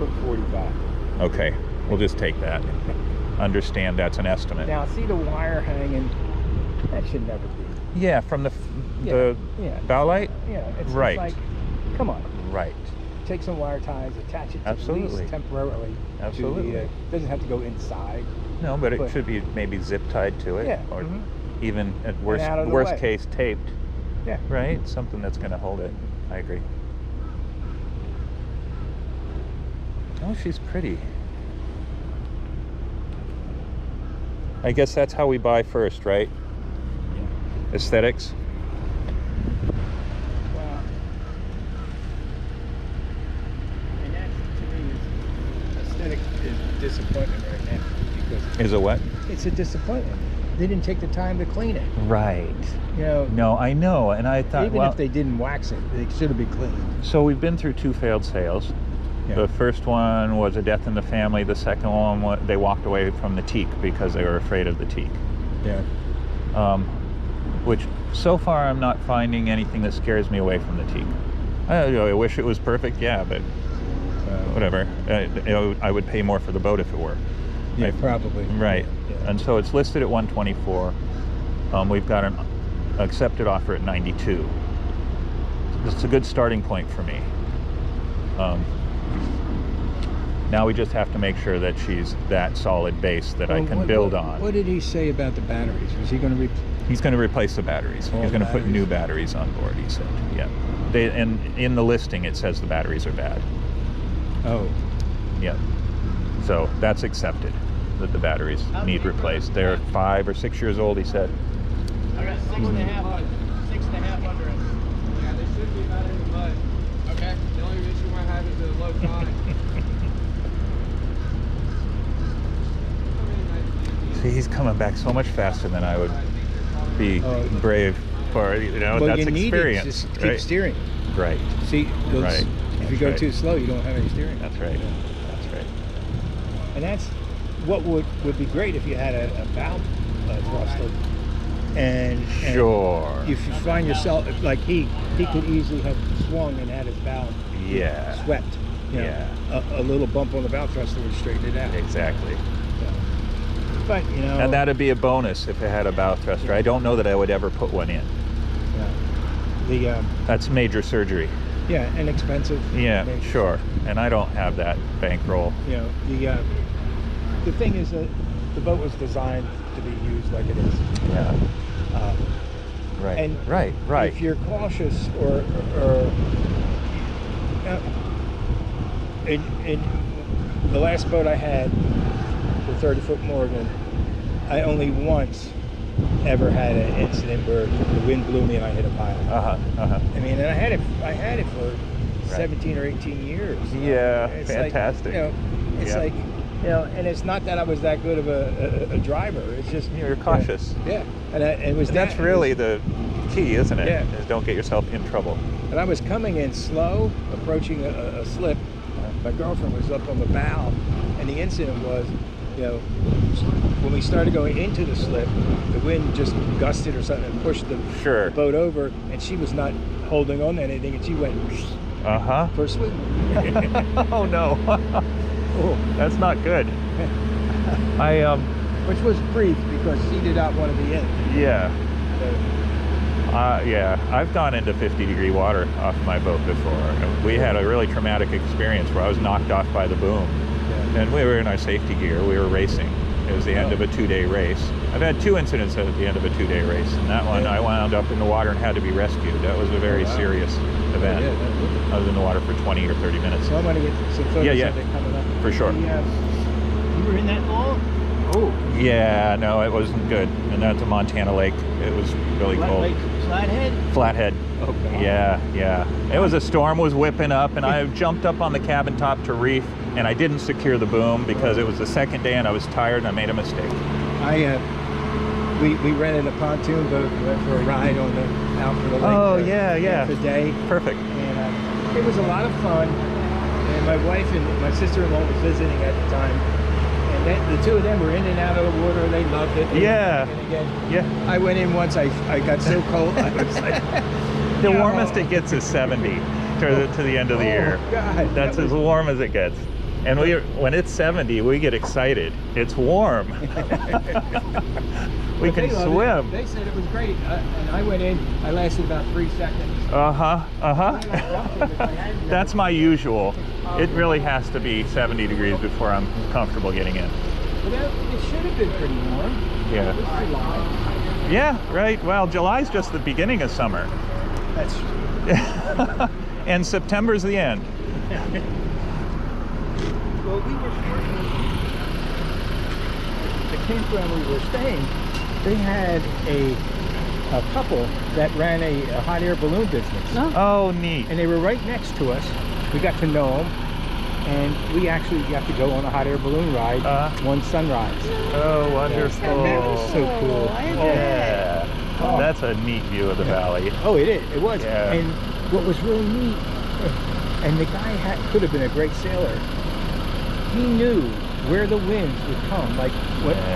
put 45. Okay, we'll just take that. Understand that's an estimate. Now, see the wire hanging? That should never be. Yeah, from the bow light? Yeah, it's right. like, come on. Right. Take some wire ties, attach it to Absolutely. at least temporarily. Absolutely. To the, doesn't have to go inside. No, but it should be maybe zip tied to it. Yeah. Or even at worst case taped. Yeah. Right? Something that's going to hold it. I agree. Oh, she's pretty. I guess that's how we buy first, right? Yeah. Aesthetics. Wow. And that, to me, is aesthetics is disappointment right now. Because Is it what? it's a disappointment. They didn't take the time to clean it. Right. You know. No, I know, and I thought, Even if they didn't wax it, they should have been cleaned. So we've been through 2 failed sales. Yeah. The first one was a death in the family. The second one, they walked away from the teak because they were afraid of the teak. Yeah. Which so far I'm not finding anything that scares me away from the teak. I wish it was perfect, yeah, but whatever. I would pay more for the boat if it were. Yeah, probably. Right. Yeah. And so it's listed at 124. We've got an accepted offer at 92. It's a good starting point for me. Now we just have to make sure that she's that solid base that I can build on. What did he say about the batteries? Was he going to He's going to replace the batteries. He's going to put new batteries on board, he said. Yeah. And in the listing it says the batteries are bad. Oh. Yeah. So that's accepted, that the batteries need replaced. They're 5 or 6 years old, he said. I got 6.5 under it. Yeah, they should be about in the mud. Okay. The only issue I have is the low tide. See, he's coming back so much faster than I would be brave for. You know, well, that's you need experience. It, just keep right? steering. Right. See, those, Right. if you go too slow, you don't have any steering. That's right. That's right. And that's what would be great if you had a valve thruster. And Sure. if you find yourself like he could easily have swung and had his valve swept. You know, a little bump on the valve thruster would straighten it out. Exactly. But you know, And that'd be a bonus if it had a bow thruster. I don't know that I would ever put one in. That's major surgery. Yeah, and expensive. Yeah, sure. And I don't have that bankroll. You know, the thing is that the boat was designed to be used like it is. Yeah. Right. And right. if you're cautious or in the last boat I had, the 30-foot Morgan, I only once ever had an incident where the wind blew me and I hit a pile. I mean, and I had it for 17 or 18 years. Yeah, it's fantastic. Like, you know, it's like, you know, and it's not that I was that good of a driver. It's just you're cautious. Yeah, and it was. That's really the key, isn't it? Yeah. Is don't get yourself in trouble. And I was coming in slow, approaching a slip. My girlfriend was up on the bow, and the incident was, you know, when we started going into the slip, the wind just gusted or something and pushed the boat over, and she was not holding on to anything, and she went for a swim. Oh no. Oh, that's not good. Which was brief because she did not want to be in. Yeah. Yeah, I've gone into 50-degree water off my boat before. We had a really traumatic experience where I was knocked off by the boom. And we were in our safety gear. We were racing. It was the end of a 2-day race. I've had 2 incidents at the end of a 2-day race, and that one I wound up in the water and had to be rescued. That was a very serious event. I was in the water for 20 or 30 minutes. So I'm going to get some photos of it coming up. For sure. You were in that long? Oh. Yeah, no, it wasn't good. And that's a Montana lake. It was really cold. Lake Flathead? Flathead. Oh, God. Yeah. It was a storm was whipping up, and I jumped up on the cabin top to reef, and I didn't secure the boom because it was the second day and I was tired and I made a mistake. We rented a pontoon boat and went for a ride on out for the lake. Oh, yeah. For a day. Perfect. And it was a lot of fun. And my wife and my sister-in-law was visiting at the time. And the two of them were in and out of the water. They loved it. Yeah. I went in once. I got so cold. I was like, the warmest it gets is 70 to the end of the year. God, That's as warm as it gets. And when it's 70, we get excited. It's warm. We But can they loved it. swim. They said it was great, and I went in. I lasted about 3 seconds. That's my usual. It really has to be 70 degrees before I'm comfortable getting in. But it should have been pretty warm. Yeah. It was July. Yeah, right. Well, July's just the beginning of summer. That's And September's the end. well, we were fortunate. The campground we were staying, they had a couple that ran a hot air balloon business. Oh, neat. And they were right next to us. We got to know them, and we actually got to go on a hot air balloon ride one sunrise. Oh, wonderful. And that was so cool. Yeah. Oh. That's a neat view of the valley. Oh, it is. It was. Yeah. And what was really neat, and the guy could have been a great sailor. He knew where the winds would come. Like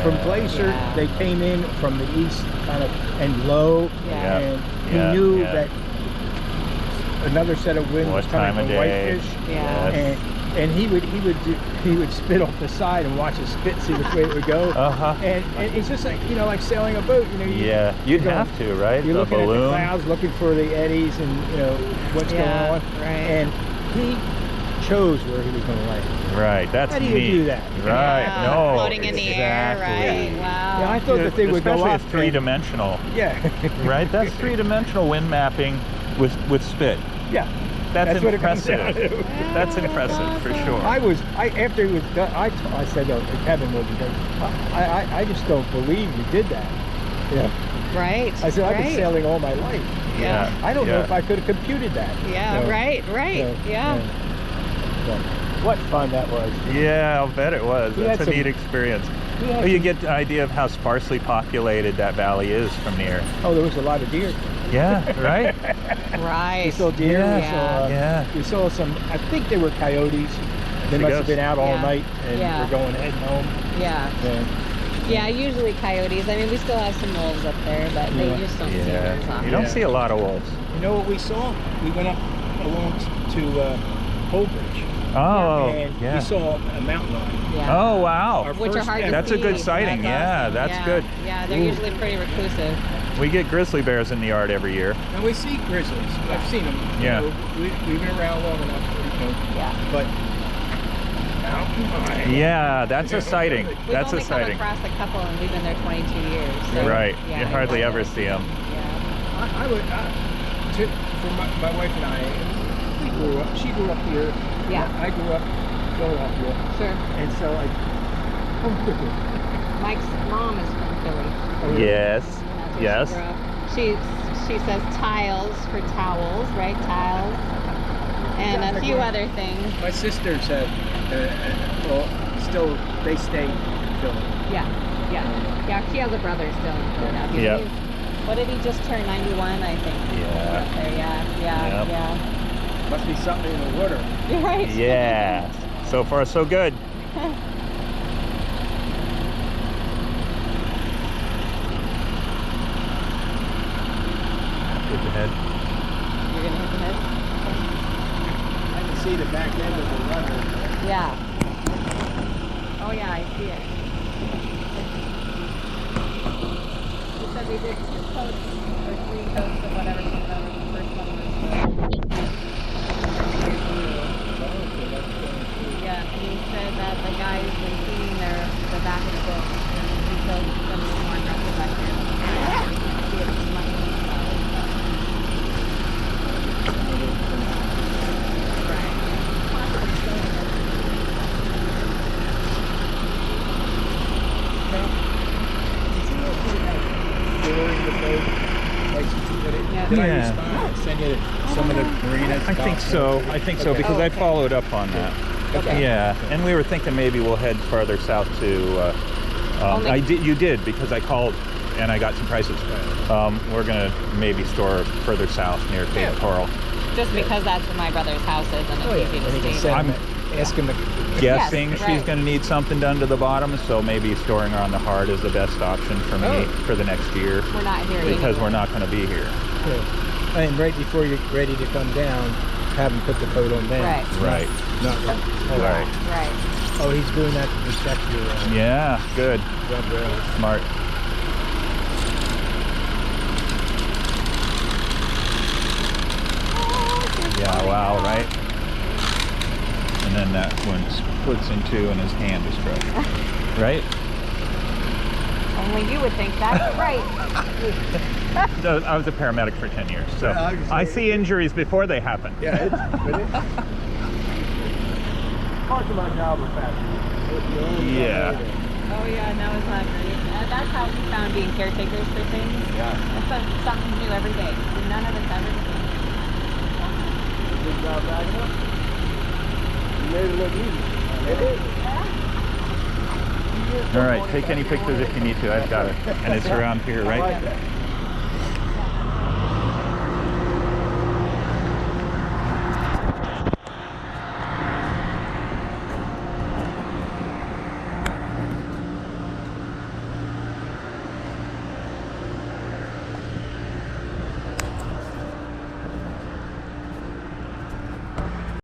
from Glacier, they came in from the east, kind of, and low. Yeah. And he knew that another set of winds was coming from Whitefish. Yes. And he would spit off the side and watch it spit, see which way it would go. And it's just like, you know, like sailing a boat. You know. You'd have to, right? You're looking balloon. at the clouds, looking for the eddies, and you know what's going on. Right. And he chose where he was going to land. Right. That's How do you neat. do that? Right. Yeah, No. floating in the air, right? Wow. Yeah, I thought that they would go Especially up. it's three-dimensional. Yeah. Right. That's three-dimensional wind mapping with spit. Yeah. That's what it comes down impressive. to. That's impressive for sure. After he was done, I said, to Kevin, I just don't believe you did that. Yeah. Right. I said, I've been sailing all my life. Yeah. I don't know if I could have computed that. Yeah, So, right. Yeah. But what fun that was. Yeah, I'll bet it was. We That's had a some- neat experience. We had Well, you some- get an idea of how sparsely populated that valley is from near. Oh, there was a lot of deer. Yeah, right? Right. We saw deer. Yeah. We saw some, I think they were coyotes. They must have been out all night and we're going heading home. Yeah. Yeah, usually coyotes. I mean, we still have some wolves up there, but they just don't see them as often. You don't see a lot of wolves. You know what we saw? We went up along to Holbridge. Oh, And we saw a mountain lion. Yeah. Oh, wow. Which are hard to see. That's a good sighting. That's Yeah, awesome. that's good. Yeah, they're usually pretty reclusive. We get grizzly bears in the yard every year. And we see grizzlies. I've seen them. Yeah. You know, we've been around long enough. You know, Yeah. But mountain lion. Yeah, that's a sighting. We've That's only a sighting. come across a couple, and we've been there 22 years. So, Right. yeah, You hardly ever see them. Yeah. I would, for my wife and I, we grew up, she grew up here. Yeah. I grew up Philadelphia. Sure. And so Mike's mom is from Philly. Yes. That's where Yes. She grew up. She says tiles for towels, right? Tiles. And a few other things. My sisters have, still, they stay in Philly. Yeah. She has a brother still in Philadelphia. Yeah. What did he just turn? 91, I think. Yeah. Up there, yeah. Must be something in the water. You're right. Yeah. So far, so good. Hit the head. You're gonna hit the head? I can see the back end of the runner. Yeah. Oh yeah, I see it. He said we did 2 coats or 3 coats of whatever came over. The first one was yeah, he said that the guy's been cleaning the back of the boat, and he filled them with more aggressive back there. See it much more solid. Did I respond? Send you some of the marinas? I think so. I think so because I followed up on that. Okay. Yeah, and we were thinking maybe we'll head farther south to. You did because I called and I got some prices. We're gonna maybe store further south near Cape Coral. Just because that's where my brother's house is, and it's easy to see. I'm ask him. guessing Yes, she's right. going to need something done to the bottom, so maybe storing her on the hard is the best option for me for the next year. We're not here because anymore. we're not going to be here. And right before you're ready to come down, have him put the coat on then. Right. Right. Not like, oh, Right. Right. oh, he's doing that to protect your Yeah, good. rub rails. Smart. Yeah, wow, right? And then that one splits in two and his hand is crushed. Right? Only you would think that. Right. So, I was a paramedic for 10 years, so Yeah, I was I saying- see injuries before they happen. Yeah, it's part of my job was fast. Yeah. Oh yeah, no, it's not great. That's how we found being caretakers for things. Yeah. It's something new every day. None of it's ever the same. Good job backing up. You made it look easy. It is. All right, take any pictures if you need to. I've got it. And it's around here, I like right? that.